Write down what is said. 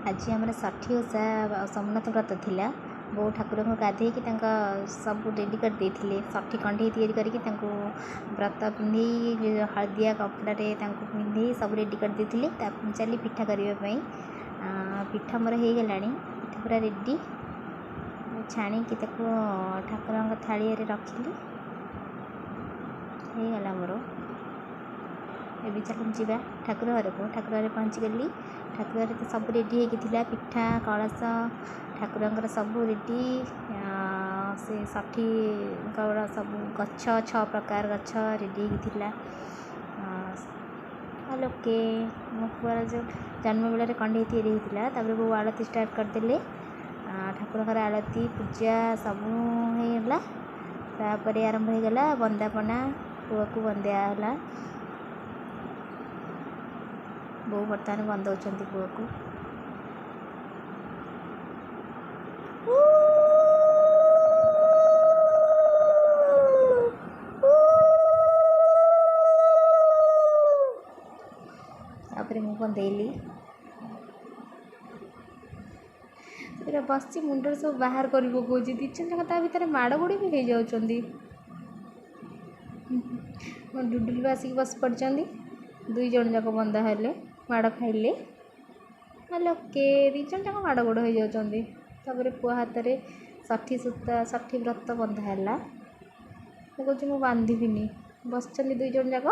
आज आम षठी ओषा सोमनाथ व्रत थिला। बो ठाकुर को गाधे कि सब रेडी कर देथिले। षठी कंढे तैयारी करके व्रत पिंधे हलदिया कपड़ा पिंधे सब रेडी कर देथिले। चली पिठा करने पिठा मोर हो गला पिठा पूरा रेडी छाणी कि ठाकुर थाली रखिली हो गला मोर। ए चल जा ठाकुर घर को ठाकुर घर पहुँची गली। ठाकुर घर तो सब रेडी होता पिठा कलश ठाकुर सब रेडी से षठी सब गछ 6 प्रकार गछ रेडी होता। लोके मो पुआर जो जन्म बेल कंडे तैयारी होता वो आलती स्टार्ट करदे। ठाकुर घर आलती पूजा सब होगा तापर आरंभ होगा बंदापना पुआ को बंदियाला। बो बर्तमान बंदौं पुआ को तापर मु बंदेली बस मुंडर सब बाहर कर पकाऊँ दी जन ता भर माड़ गोड़ी भी हो जाती। मो डुडुल भी आसिक बस पड़ते 2 जन जाक बंदा हेले माड़ खाइले लोके 2 जन जाक माड़ गोड़ हो जाती। पुआ हाथ में षठी सूता षठी व्रत बंधा है कहूँ मु बांधिबिनी बस 2 जन जाक